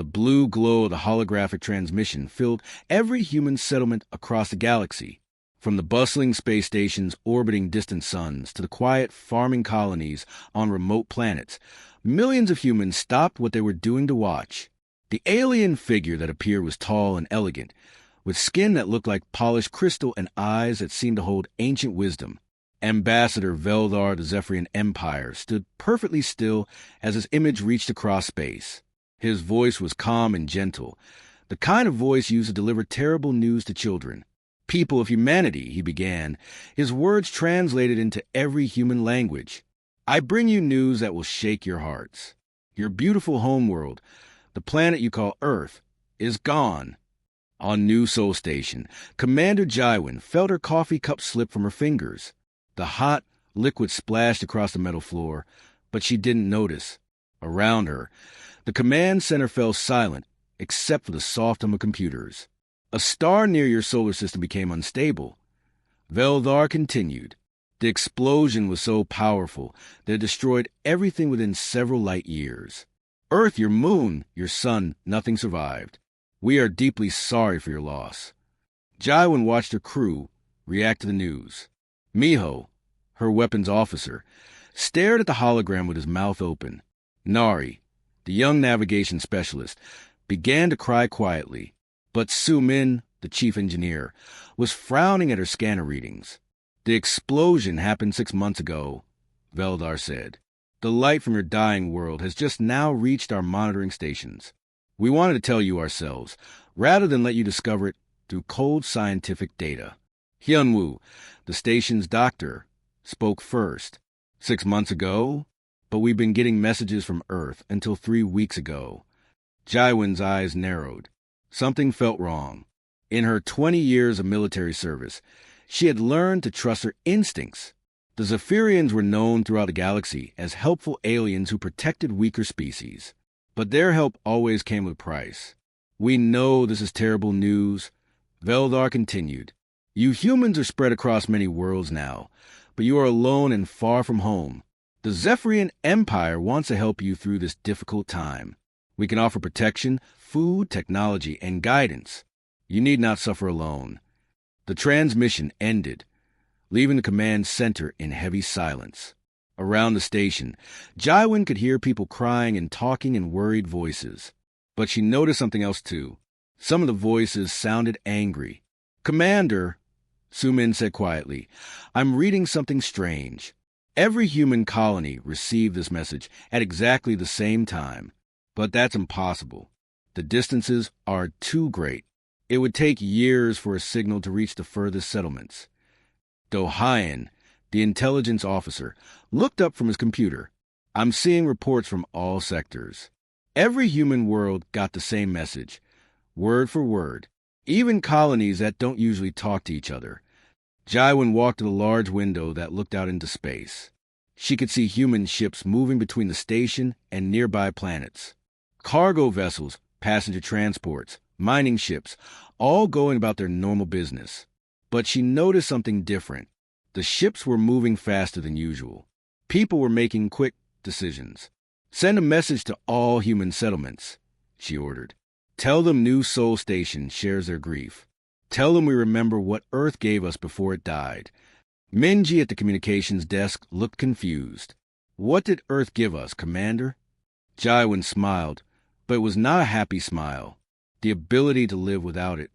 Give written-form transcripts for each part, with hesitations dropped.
The blue glow of the holographic transmission filled every human settlement across the galaxy, from the bustling space stations orbiting distant suns to the quiet farming colonies on remote planets. Millions of humans stopped what they were doing to watch. The alien figure that appeared was tall and elegant, with skin that looked like polished crystal and eyes that seemed to hold ancient wisdom. Ambassador Veldar the Zephyrian Empire stood perfectly still as his image reached across space. His voice was calm and gentle, the kind of voice used to deliver terrible news to children. "People of humanity," he began, his words translated into every human language. "I bring you news that will shake your hearts. Your beautiful homeworld, the planet you call Earth, is gone." On New Sol Station, Commander Jaiwin felt her coffee cup slip from her fingers. The hot liquid splashed across the metal floor, but she didn't notice. Around her, the command center fell silent, except for the soft hum of computers. "A star near your solar system became unstable." Veldar continued. "The explosion was so powerful that it destroyed everything within several light years. Earth, your moon, your sun, nothing survived. We are deeply sorry for your loss." Jaiwin watched her crew react to the news. Miho, her weapons officer, stared at the hologram with his mouth open. Nari, the young navigation specialist, began to cry quietly, but Su Min, the chief engineer, was frowning at her scanner readings. "The explosion happened 6 months ago," Veldar said. "The light from your dying world has just now reached our monitoring stations. We wanted to tell you ourselves, rather than let you discover it through cold scientific data." Hyunwoo, the station's doctor, spoke first. 6 months ago? But we've been getting messages from Earth until 3 weeks ago." Jaiwin's eyes narrowed. Something felt wrong. In her 20 years of military service, she had learned to trust her instincts. The Zephyrians were known throughout the galaxy as helpful aliens who protected weaker species. But their help always came with a price. "We know this is terrible news," Veldar continued. "You humans are spread across many worlds now, but you are alone and far from home. The Zephyrian Empire wants to help you through this difficult time. We can offer protection, food, technology, and guidance. You need not suffer alone." The transmission ended, leaving the command center in heavy silence. Around the station, Jaiwin could hear people crying and talking in worried voices. But she noticed something else too. Some of the voices sounded angry. "Commander," Su Min said quietly, "I'm reading something strange. Every human colony received this message at exactly the same time. But that's impossible. The distances are too great. It would take years for a signal to reach the furthest settlements." Do-Hyen, the intelligence officer, looked up from his computer. "I'm seeing reports from all sectors. Every human world got the same message, word for word, even colonies that don't usually talk to each other." Jaiwin walked to the large window that looked out into space. She could see human ships moving between the station and nearby planets. Cargo vessels, passenger transports, mining ships, all going about their normal business. But she noticed something different. The ships were moving faster than usual. People were making quick decisions. "Send a message to all human settlements," she ordered. "Tell them New Sol Station shares their grief. Tell them we remember what Earth gave us before it died." Minji at the communications desk looked confused. "What did Earth give us, Commander?" Jaiwin smiled, but it was not a happy smile. The ability to live without it.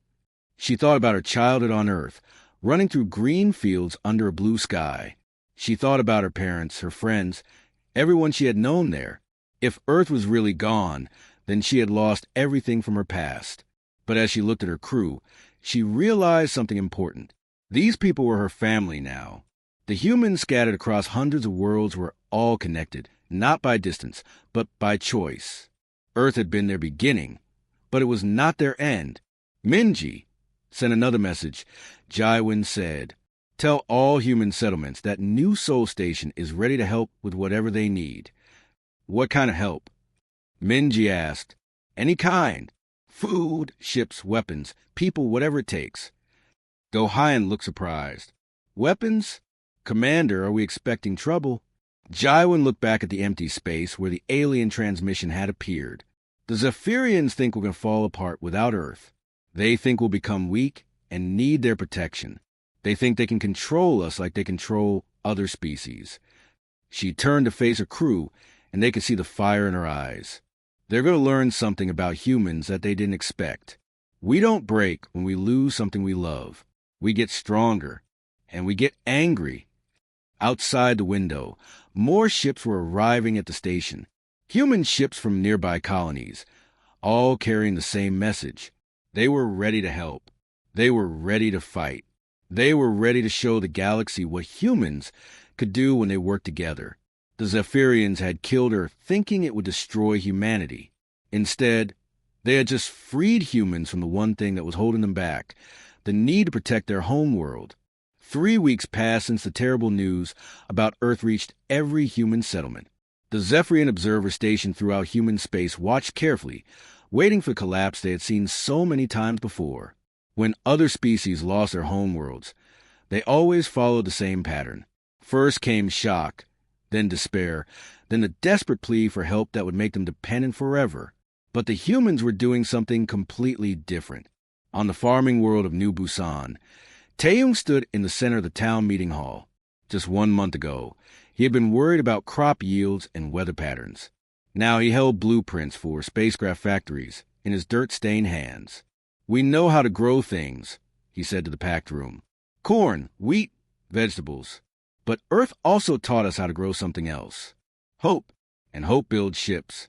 She thought about her childhood on Earth, running through green fields under a blue sky. She thought about her parents, her friends, everyone she had known there. If Earth was really gone, then she had lost everything from her past. But as she looked at her crew, she realized something important. These people were her family now. The humans scattered across hundreds of worlds were all connected, not by distance, but by choice. Earth had been their beginning, but it was not their end. Minji sent another message. Jaiwin said, "Tell all human settlements that New Sol Station is ready to help with whatever they need." "What kind of help?" Minji asked. "Any kind. Food, ships, weapons, people, whatever it takes." Do-Hyen looked surprised. "Weapons? Commander, are we expecting trouble?" Jaiwin looked back at the empty space where the alien transmission had appeared. The Zephyrians think we're going to fall apart without Earth. They think we'll become weak and need their protection. They think they can control us like they control other species. She turned to face her crew, and they could see the fire in her eyes. They're going to learn something about humans that they didn't expect. We don't break when we lose something we love. We get stronger, and we get angry. Outside the window, more ships were arriving at the station. Human ships from nearby colonies, all carrying the same message. They were ready to help. They were ready to fight. They were ready to show the galaxy what humans could do when they worked together. The Zephyrians had killed her thinking it would destroy humanity. Instead, they had just freed humans from the one thing that was holding them back, the need to protect their homeworld. 3 weeks passed since the terrible news about Earth reached every human settlement. The Zephyrian observer stationed throughout human space watched carefully, waiting for the collapse they had seen so many times before. When other species lost their homeworlds, they always followed the same pattern. First came shock, then despair, then the desperate plea for help that would make them dependent forever. But the humans were doing something completely different. On the farming world of New Busan, Taeyong stood in the center of the town meeting hall. Just 1 month ago, he had been worried about crop yields and weather patterns. Now he held blueprints for spacecraft factories in his dirt-stained hands. "We know how to grow things," he said to the packed room. "Corn, wheat, vegetables. But Earth also taught us how to grow something else. Hope, and hope builds ships."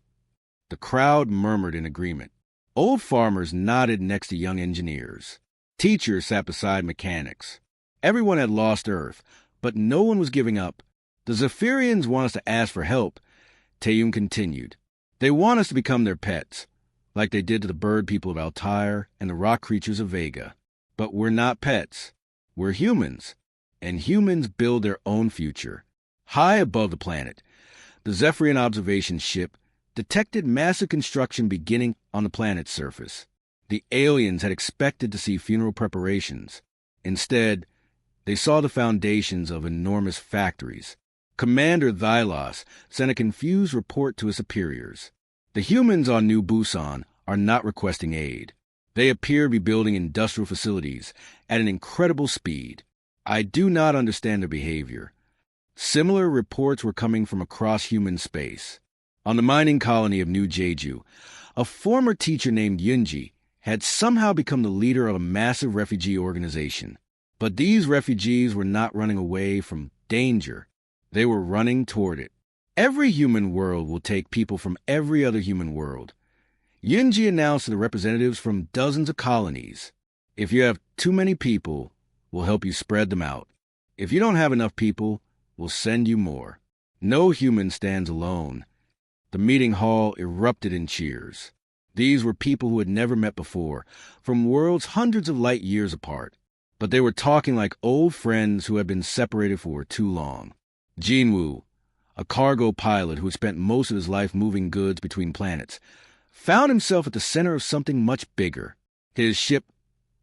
The crowd murmured in agreement. Old farmers nodded next to young engineers. Teachers sat beside mechanics. Everyone had lost Earth, but no one was giving up. "The Zephyrians want us to ask for help," Taeyong continued. "They want us to become their pets, like they did to the bird people of Altair and the rock creatures of Vega. But we're not pets. We're humans, and humans build their own future." High above the planet, the Zephyrian observation ship detected massive construction beginning on the planet's surface. The aliens had expected to see funeral preparations. Instead, they saw the foundations of enormous factories. Commander Thylos sent a confused report to his superiors. The humans on New Busan are not requesting aid. They appear to be building industrial facilities at an incredible speed. I do not understand their behavior. Similar reports were coming from across human space. On the mining colony of New Jeju, a former teacher named Yunji had somehow become the leader of a massive refugee organization. But these refugees were not running away from danger. They were running toward it. Every human world will take people from every other human world. Yunji announced to the representatives from dozens of colonies, "If you have too many people, we'll help you spread them out. If you don't have enough people, we'll send you more." No human stands alone. The meeting hall erupted in cheers. These were people who had never met before, from worlds hundreds of light years apart. But they were talking like old friends who had been separated for too long. Jinwoo, a cargo pilot who had spent most of his life moving goods between planets, found himself at the center of something much bigger. His ship,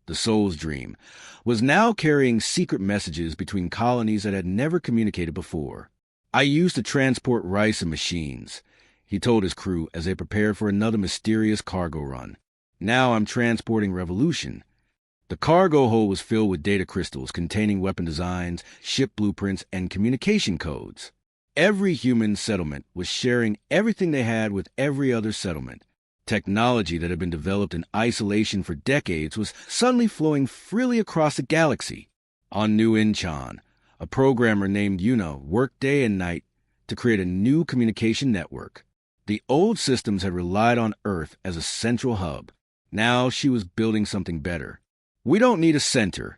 the Soul's Dream, was now carrying secret messages between colonies that had never communicated before. "I used to transport rice and machines," he told his crew as they prepared for another mysterious cargo run. "Now I'm transporting revolution." The cargo hold was filled with data crystals containing weapon designs, ship blueprints, and communication codes. Every human settlement was sharing everything they had with every other settlement. Technology that had been developed in isolation for decades was suddenly flowing freely across the galaxy. On New Incheon, a programmer named Yuna worked day and night to create a new communication network. The old systems had relied on Earth as a central hub. Now she was building something better. "We don't need a center,"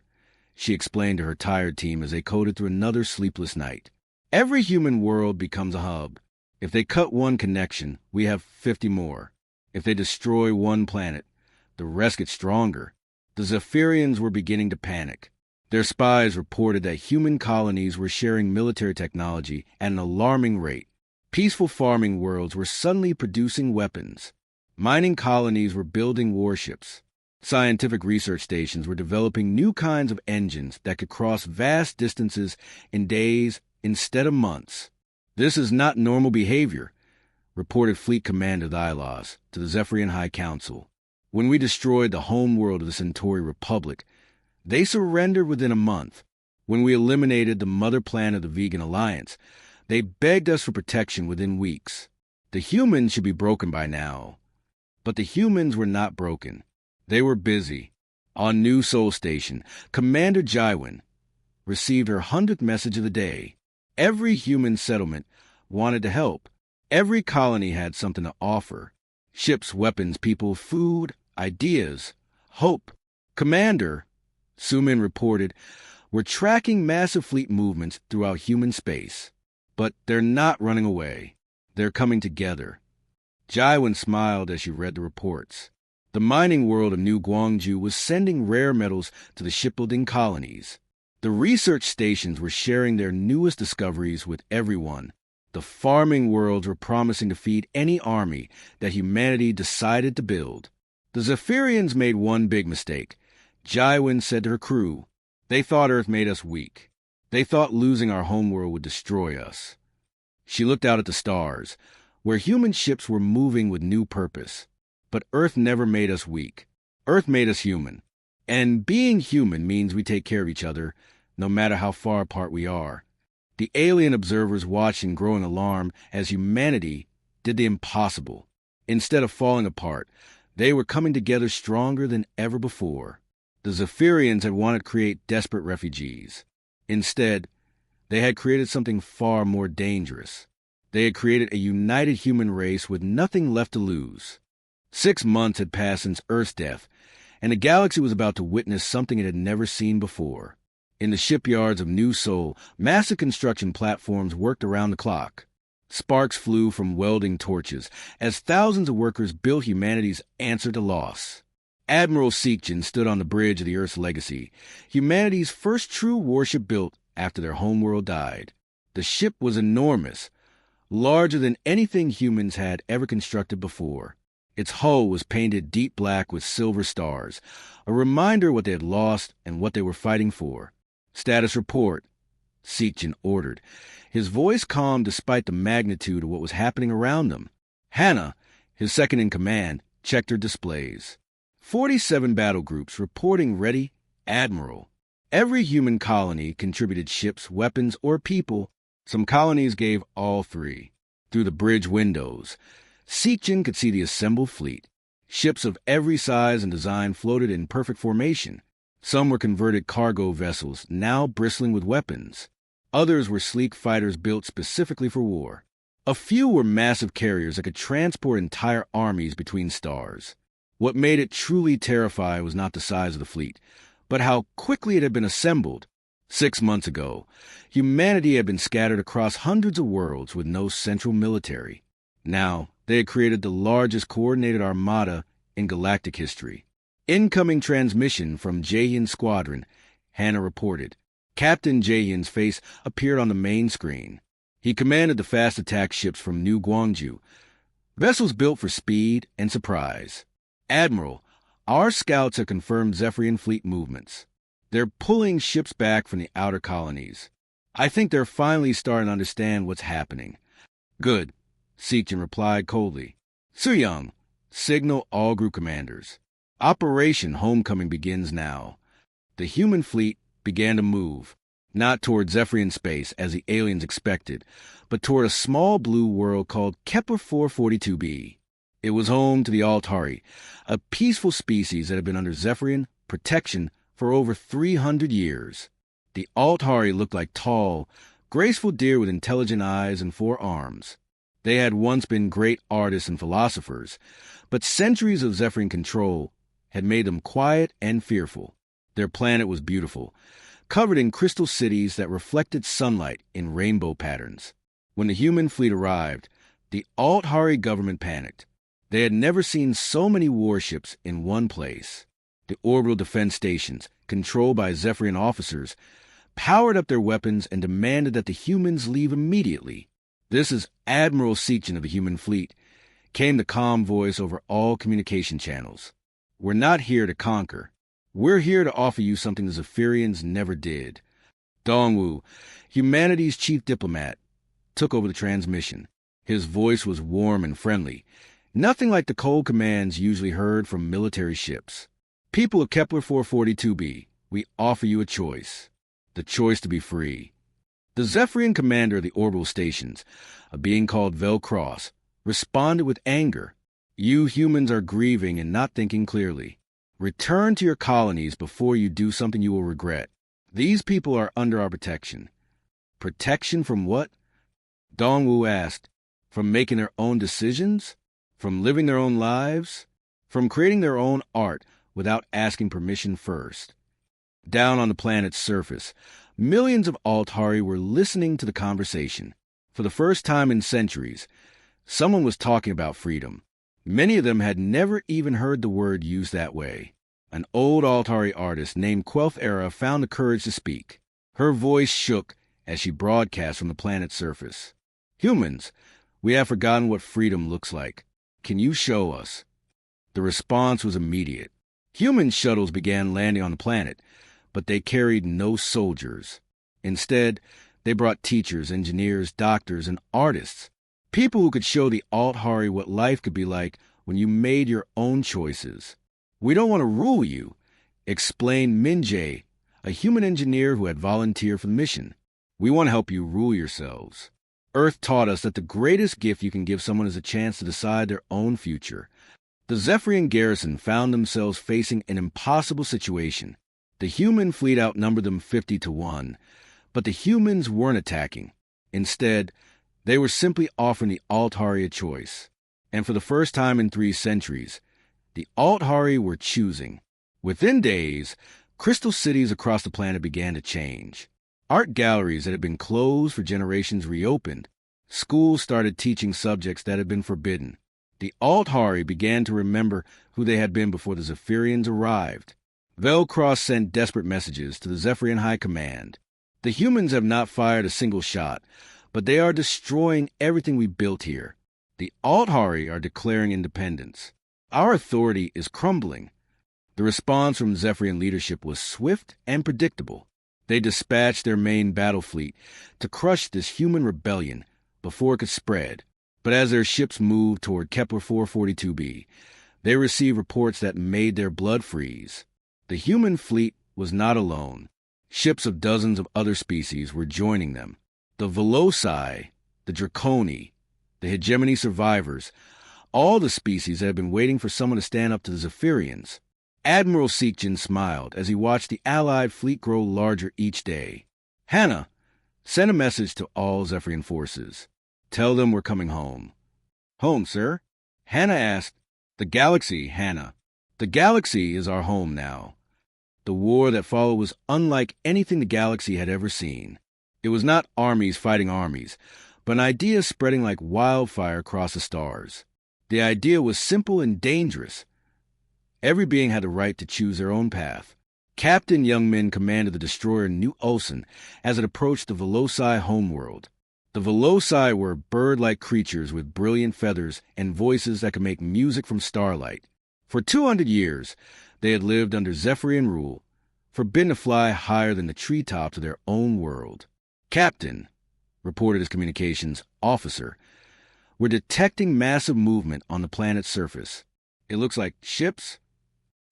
she explained to her tired team as they coded through another sleepless night. "Every human world becomes a hub. If they cut one connection, we have 50 more. If they destroy one planet, the rest get stronger." The Zephyrians were beginning to panic. Their spies reported that human colonies were sharing military technology at an alarming rate. Peaceful farming worlds were suddenly producing weapons. Mining colonies were building warships. Scientific research stations were developing new kinds of engines that could cross vast distances in days instead of months. This is not normal behavior. reported Fleet Commander Thylos to the Zephyrian High Council. When we destroyed the home world of the Centauri Republic, they surrendered within a month. When we eliminated the mother planet of the Vegan Alliance, they begged us for protection within weeks. The humans should be broken by now. But the humans were not broken. They were busy. On New Sol Station, Commander Jywin received her 100th message of the day. Every human settlement wanted to help. Every colony had something to offer. Ships, weapons, people, food, ideas, hope. Commander, Sumin reported, we're tracking massive fleet movements throughout human space. But they're not running away. They're coming together. Jywin smiled as she read the reports. The mining world of New Guangzhou was sending rare metals to the shipbuilding colonies. The research stations were sharing their newest discoveries with everyone. The farming worlds were promising to feed any army that humanity decided to build. The Zephyrians made one big mistake. Jywin said to her crew, they thought Earth made us weak. They thought losing our homeworld would destroy us. She looked out at the stars, where human ships were moving with new purpose. But Earth never made us weak. Earth made us human. And being human means we take care of each other, no matter how far apart we are. The alien observers watched in growing alarm as humanity did the impossible. Instead of falling apart, they were coming together stronger than ever before. The Zephyrians had wanted to create desperate refugees. Instead, they had created something far more dangerous. They had created a united human race with nothing left to lose. 6 months had passed since Earth's death, and the galaxy was about to witness something it had never seen before. In the shipyards of New Sol, massive construction platforms worked around the clock. Sparks flew from welding torches as thousands of workers built humanity's answer to loss. Admiral Seekjin stood on the bridge of the Earth's legacy, humanity's first true warship built after their homeworld died. The ship was enormous, larger than anything humans had ever constructed before. Its hull was painted deep black with silver stars, a reminder of what they had lost and what they were fighting for. Status report, Seekjin ordered, his voice calm despite the magnitude of what was happening around them. Hannah, his second-in-command, checked her displays. 47 battle groups reporting ready, Admiral. Every human colony contributed ships, weapons, or people. Some colonies gave all three. Through the bridge windows, Seekjin could see the assembled fleet. Ships of every size and design floated in perfect formation. Some were converted cargo vessels, now bristling with weapons. Others were sleek fighters built specifically for war. A few were massive carriers that could transport entire armies between stars. What made it truly terrifying was not the size of the fleet, but how quickly it had been assembled. 6 months ago, humanity had been scattered across hundreds of worlds with no central military. Now, they had created the largest coordinated armada in galactic history. Incoming transmission from Jaehyun's squadron, Hannah reported. Captain Jaehyun's face appeared on the main screen. He commanded the fast attack ships from New Guangzhou, vessels built for speed and surprise. Admiral, our scouts have confirmed Zephyrian fleet movements. They're pulling ships back from the outer colonies. I think they're finally starting to understand what's happening. Good, Seekjin replied coldly. Suyang, signal all group commanders. Operation Homecoming begins now. The human fleet began to move, not toward Zephyrian space as the aliens expected, but toward a small blue world called Kepler 442b. It was home to the Altari, a peaceful species that had been under Zephyrian protection for over 300 years. The Altari looked like tall, graceful deer with intelligent eyes and 4 arms. They had once been great artists and philosophers, but centuries of Zephyrian control had made them quiet and fearful. Their planet was beautiful, covered in crystal cities that reflected sunlight in rainbow patterns. When the human fleet arrived, the Altari government panicked. They had never seen so many warships in one place. The orbital defense stations, controlled by Zephyrian officers, powered up their weapons and demanded that the humans leave immediately. This is Admiral Seekjin of the human fleet, came the calm voice over all communication channels. We're not here to conquer. We're here to offer you something the Zephyrians never did. Dongwu, humanity's chief diplomat, took over the transmission. His voice was warm and friendly, nothing like the cold commands usually heard from military ships. People of Kepler 442b, we offer you a choice. The choice to be free. The Zephyrian commander of the orbital stations, a being called Vel Cross, responded with anger. You humans are grieving and not thinking clearly. Return to your colonies before you do something you will regret. These people are under our protection. Protection from what? Dongwu asked. From making their own decisions? From living their own lives? From creating their own art without asking permission first? Down on the planet's surface, millions of Altari were listening to the conversation. For the first time in centuries, someone was talking about freedom. Many of them had never even heard the word used that way. An old Altari artist named Quelth Era found the courage to speak. Her voice shook as she broadcast from the planet's surface. Humans, we have forgotten what freedom looks like. Can you show us? The response was immediate. Human shuttles began landing on the planet, but they carried no soldiers. Instead, they brought teachers, engineers, doctors, and artists. People who could show the Alt-Hari what life could be like when you made your own choices. We don't want to rule you, explained Minjae, a human engineer who had volunteered for the mission. We want to help you rule yourselves. Earth taught us that the greatest gift you can give someone is a chance to decide their own future. The Zephyrian garrison found themselves facing an impossible situation. The human fleet outnumbered them 50-1, but the humans weren't attacking. Instead, they were simply offering the Alt-Hari a choice. And for the first time in 3 centuries, the Alt-Hari were choosing. Within days, crystal cities across the planet began to change. Art galleries that had been closed for generations reopened. Schools started teaching subjects that had been forbidden. The Alt-Hari began to remember who they had been before the Zephyrians arrived. Velcross sent desperate messages to the Zephyrian High Command. The humans have not fired a single shot, but they are destroying everything we built here. The Alt-Hari are declaring independence. Our authority is crumbling. The response from Zephyrian leadership was swift and predictable. They dispatched their main battle fleet to crush this human rebellion before it could spread. But as their ships moved toward Kepler 442b, they received reports that made their blood freeze. The human fleet was not alone. Ships of dozens of other species were joining them. The Veloci, the Draconi, the Hegemony survivors, all the species that had been waiting for someone to stand up to the Zephyrians. Admiral Seekjin smiled as he watched the Allied fleet grow larger each day. Hannah, send a message to all Zephyrian forces. Tell them we're coming home. Home, sir? Hannah asked. The galaxy, Hannah. The galaxy is our home now. The war that followed was unlike anything the galaxy had ever seen. It was not armies fighting armies, but an idea spreading like wildfire across the stars. The idea was simple and dangerous. Every being had the right to choose their own path. Captain Youngmin commanded the destroyer New Olsen as it approached the Veloci homeworld. The Veloci were bird-like creatures with brilliant feathers and voices that could make music from starlight. For 200 years, they had lived under Zephyrian rule, forbidden to fly higher than the treetops of their own world. Captain, reported his communications officer, we're detecting massive movement on the planet's surface. It looks like ships.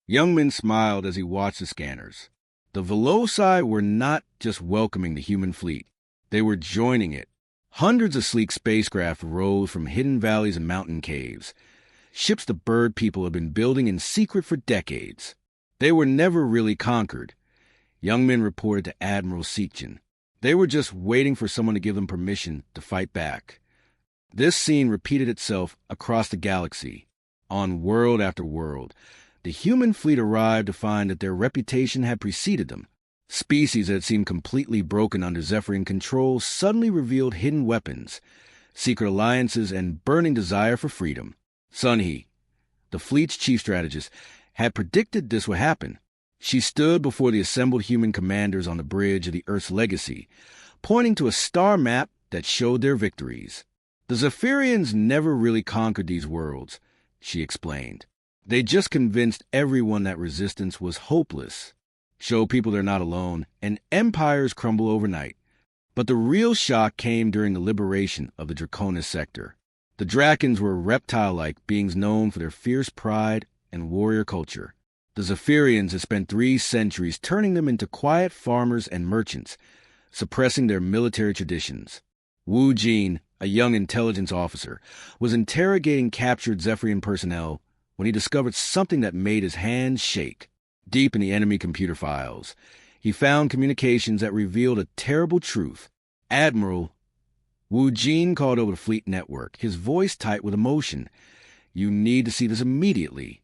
Youngman smiled as he watched the scanners. The Veloci were not just welcoming the human fleet. They were joining it. Hundreds of sleek spacecraft rose from hidden valleys and mountain caves. Ships the bird people had been building in secret for decades. They were never really conquered. Youngman reported to Admiral Seekjin. They were just waiting for someone to give them permission to fight back. This scene repeated itself across the galaxy. On world after world, the human fleet arrived to find that their reputation had preceded them. Species that had seemed completely broken under Zephyrian control suddenly revealed hidden weapons, secret alliances, and burning desire for freedom. Sunhee, the fleet's chief strategist, had predicted this would happen. She stood before the assembled human commanders on the bridge of the Earth's legacy, pointing to a star map that showed their victories. The Zephyrians never really conquered these worlds, she explained. They just convinced everyone that resistance was hopeless. Show people they're not alone, and empires crumble overnight. But the real shock came during the liberation of the Draconis sector. The Drakons were reptile-like beings known for their fierce pride and warrior culture. The Zephyrians had spent 3 centuries turning them into quiet farmers and merchants, suppressing their military traditions. Wu Jin, a young intelligence officer, was interrogating captured Zephyrian personnel when he discovered something that made his hands shake. Deep in the enemy computer files, he found communications that revealed a terrible truth. Admiral, Wu Jin called over the fleet network, his voice tight with emotion. "You need to see this immediately."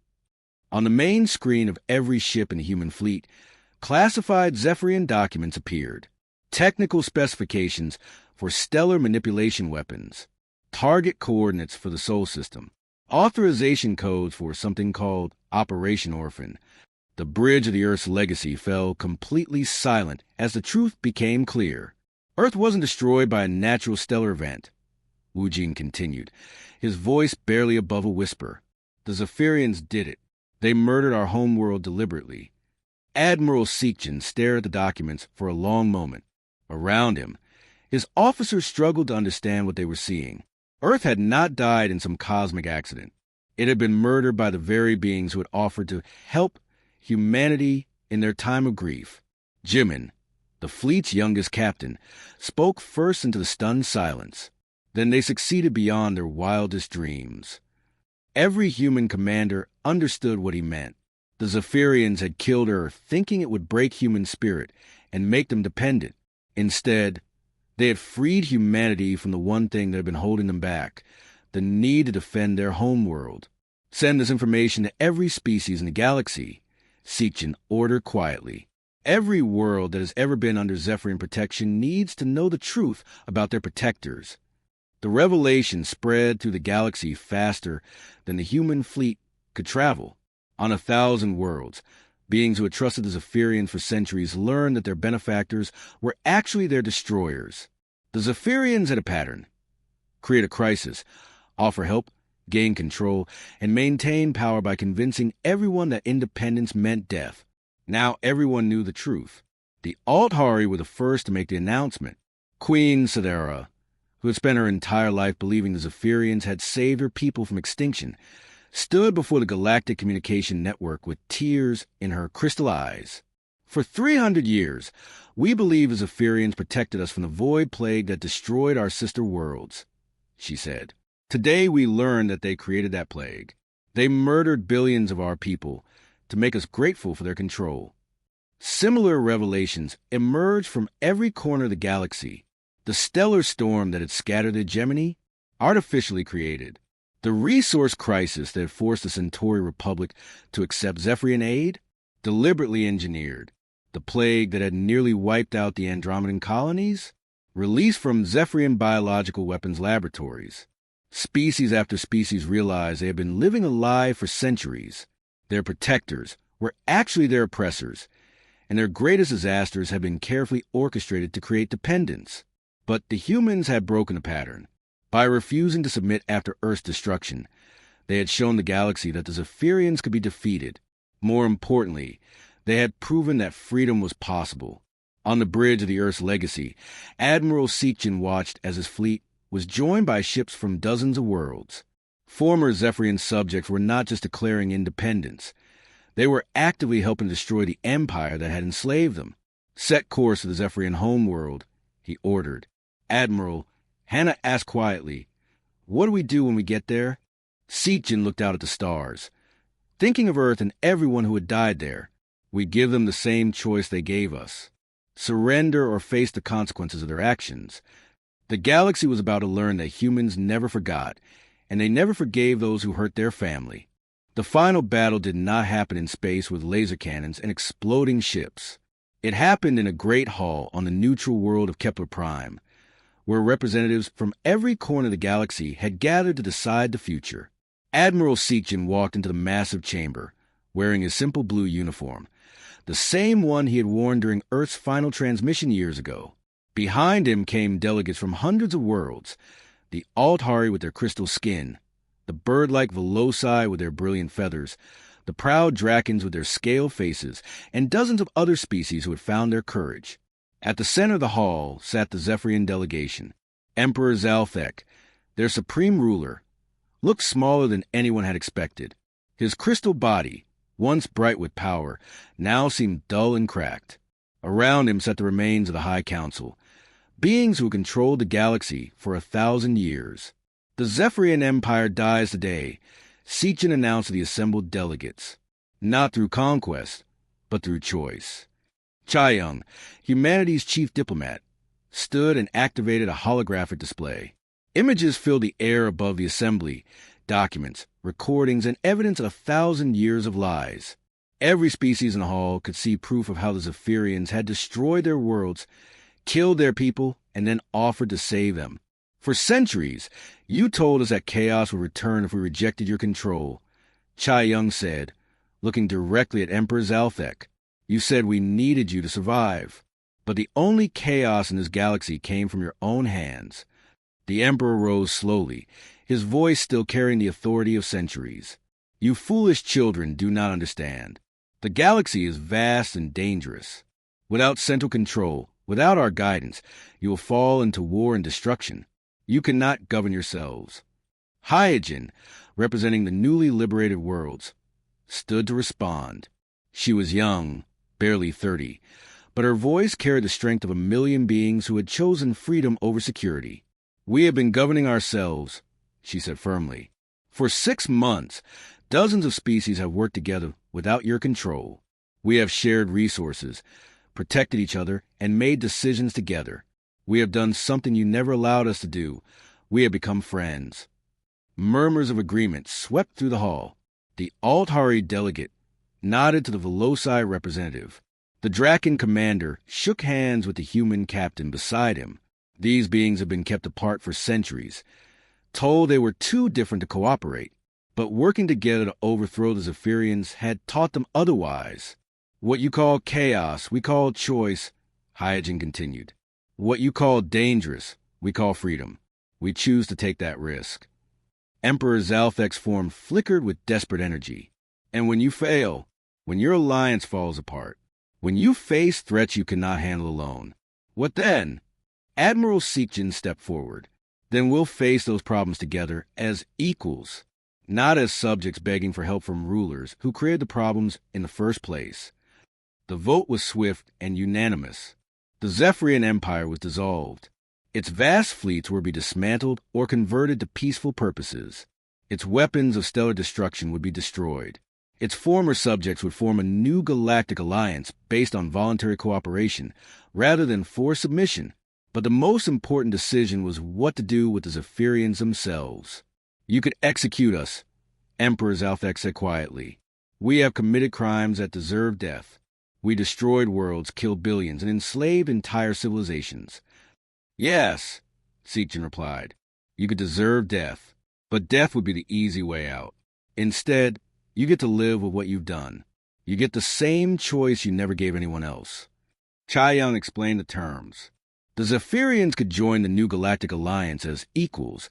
On the main screen of every ship in the human fleet, classified Zephyrian documents appeared. Technical specifications for stellar manipulation weapons, target coordinates for the Sol system, authorization codes for something called Operation Orphan. The bridge of the Earth's legacy fell completely silent as the truth became clear. Earth wasn't destroyed by a natural stellar event, Wu Jin continued, his voice barely above a whisper. The Zephyrians did it. They murdered our homeworld deliberately. Admiral Seekjin stared at the documents for a long moment. Around him, his officers struggled to understand what they were seeing. Earth had not died in some cosmic accident. It had been murdered by the very beings who had offered to help humanity in their time of grief. Jimin, the fleet's youngest captain, spoke first into the stunned silence. Then they succeeded beyond their wildest dreams. Every human commander understood what he meant. The Zephyrians had killed Earth, thinking it would break human spirit and make them dependent. Instead, they had freed humanity from the one thing that had been holding them back, the need to defend their homeworld. "Send this information to every species in the galaxy," Seekjin ordered quietly. "Every world that has ever been under Zephyrian protection needs to know the truth about their protectors." The revelation spread through the galaxy faster than the human fleet could travel. On 1,000 worlds, beings who had trusted the Zephyrians for centuries learned that their benefactors were actually their destroyers. The Zephyrians had a pattern: create a crisis, offer help, gain control, and maintain power by convincing everyone that independence meant death. Now everyone knew the truth. The Althari were the first to make the announcement. Queen Sidera, who had spent her entire life believing the Zephyrians had saved her people from extinction, stood before the Galactic Communication Network with tears in her crystal eyes. "For 300 years, we believe the Zephyrians protected us from the void plague that destroyed our sister worlds," she said. "Today we learned that they created that plague. They murdered billions of our people to make us grateful for their control." Similar revelations emerged from every corner of the galaxy. The stellar storm that had scattered the hegemony, artificially created. The resource crisis that had forced the Centauri Republic to accept Zephyrian aid, deliberately engineered. The plague that had nearly wiped out the Andromedan colonies, released from Zephyrian biological weapons laboratories. Species after species realized they had been living a lie for centuries. Their protectors were actually their oppressors, and their greatest disasters had been carefully orchestrated to create dependence. But the humans had broken a pattern. By refusing to submit after Earth's destruction, they had shown the galaxy that the Zephyrians could be defeated. More importantly, they had proven that freedom was possible. On the bridge of the Earth's legacy, Admiral Seekjin watched as his fleet was joined by ships from dozens of worlds. Former Zephyrian subjects were not just declaring independence. They were actively helping destroy the empire that had enslaved them. "Set course to the Zephyrian homeworld," he ordered. "Admiral," Hannah asked quietly, "what do we do when we get there?" Seekjin looked out at the stars. "Thinking of Earth and everyone who had died there, we give them the same choice they gave us. Surrender or face the consequences of their actions." The galaxy was about to learn that humans never forgot, and they never forgave those who hurt their family. The final battle did not happen in space with laser cannons and exploding ships. It happened in a great hall on the neutral world of Kepler Prime, where representatives from every corner of the galaxy had gathered to decide the future. Admiral Seekjin walked into the massive chamber, wearing his simple blue uniform, the same one he had worn during Earth's final transmission years ago. Behind him came delegates from hundreds of worlds, the Althari with their crystal skin, the bird-like Veloci with their brilliant feathers, the proud Drakons with their scale faces, and dozens of other species who had found their courage. At the center of the hall sat the Zephyrian delegation. Emperor Zalthek, Their supreme ruler looked smaller than anyone had expected. His crystal body, once bright with power, now seemed dull and cracked. Around him sat the remains of the High Council, beings who controlled the galaxy for 1,000 years. The Zephyrian Empire dies today, Sitchin announced to the assembled delegates, not through conquest, but through choice. Chaeyoung, humanity's chief diplomat, stood and activated a holographic display. Images filled the air above the assembly, documents, recordings, and evidence of 1,000 years of lies. Every species in the hall could see proof of how the Zephyrians had destroyed their worlds, killed their people, and then offered to save them. For centuries, you told us that chaos would return if we rejected your control, Chaeyoung said, looking directly at Emperor Zalthek. You said we needed you to survive, but the only chaos in this galaxy came from your own hands. The Emperor rose slowly, his voice still carrying the authority of centuries. You foolish children do not understand. The galaxy is vast and dangerous. Without central control, without our guidance, you will fall into war and destruction. You cannot govern yourselves. Hyojin, representing the newly liberated worlds, stood to respond. She was young, barely 30, but her voice carried the strength of 1,000,000 beings who had chosen freedom over security. We have been governing ourselves, she said firmly. For 6 months, dozens of species have worked together without your control. We have shared resources, protected each other, and made decisions together. We have done something you never allowed us to do. We have become friends. Murmurs of agreement swept through the hall. The Altari delegate nodded to the Veloci representative. The Draken commander shook hands with the human captain beside him. These beings have been kept apart for centuries, told they were too different to cooperate, but working together to overthrow the Zephyrians had taught them otherwise. What you call chaos, we call choice, Hyojin continued. What you call dangerous, we call freedom. We choose to take that risk. Emperor Zalthek's form flickered with desperate energy. And when you fail, when your alliance falls apart, when you face threats you cannot handle alone, what then? Admiral Sitchin stepped forward. Then we'll face those problems together as equals, not as subjects begging for help from rulers who created the problems in the first place. The vote was swift and unanimous. The Zephyrian Empire was dissolved. Its vast fleets were to be dismantled or converted to peaceful purposes. Its weapons of stellar destruction would be destroyed. Its former subjects would form a new galactic alliance based on voluntary cooperation rather than forced submission. But the most important decision was what to do with the Zephyrians themselves. You could execute us, Emperor Zalthek said quietly. We have committed crimes that deserve death. We destroyed worlds, killed billions, and enslaved entire civilizations. Yes, Sitchin replied. You could deserve death, but death would be the easy way out. Instead, you get to live with what you've done. You get the same choice you never gave anyone else. Chaeyoung explained the terms. The Zephyrians could join the new galactic alliance as equals,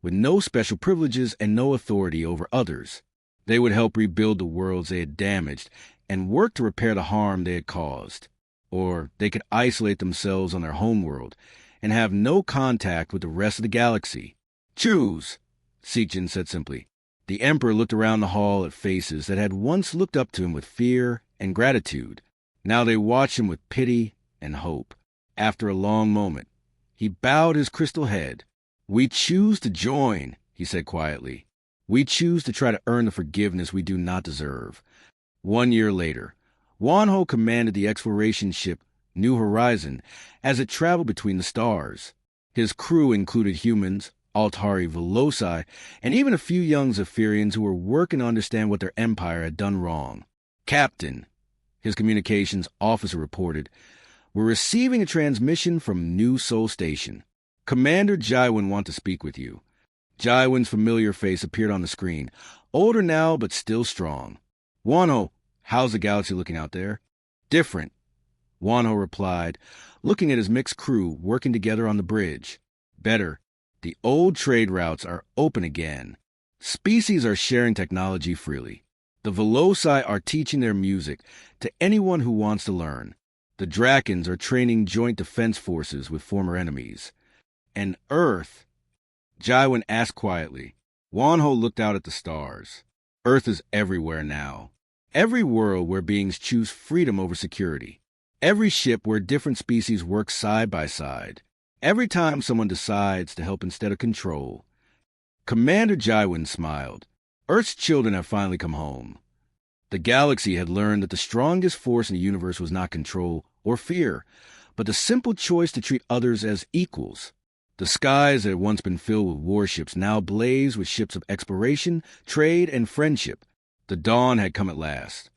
with no special privileges and no authority over others. They would help rebuild the worlds they had damaged and work to repair the harm they had caused. Or they could isolate themselves on their homeworld and have no contact with the rest of the galaxy. Choose, Sitchin said simply. The Emperor looked around the hall at faces that had once looked up to him with fear and gratitude. Now they watched him with pity and hope. After a long moment, he bowed his crystal head. We choose to join, he said quietly. We choose to try to earn the forgiveness we do not deserve. 1 year later, Wanho commanded the exploration ship New Horizon as it traveled between the stars. His crew included humans, Altari Veloci, and even a few young Zephyrians who were working to understand what their empire had done wrong. Captain, his communications officer reported, we're receiving a transmission from New Sol Station. Commander Jaiwin wants to speak with you. Jaiwin's familiar face appeared on the screen, older now but still strong. Wanho, how's the galaxy looking out there? Different, Wanho replied, looking at his mixed crew working together on the bridge. Better. The old trade routes are open again. Species are sharing technology freely. The Veloci are teaching their music to anyone who wants to learn. The Drakens are training joint defense forces with former enemies. And Earth, Jaiwin asked quietly. Wanho looked out at the stars. Earth is everywhere now. Every world where beings choose freedom over security. Every ship where different species work side by side. Every time someone decides to help instead of control. Commander Jaiwin smiled. Earth's children have finally come home. The galaxy had learned that the strongest force in the universe was not control or fear, but the simple choice to treat others as equals. The skies that had once been filled with warships now blazed with ships of exploration, trade, and friendship. The dawn had come at last.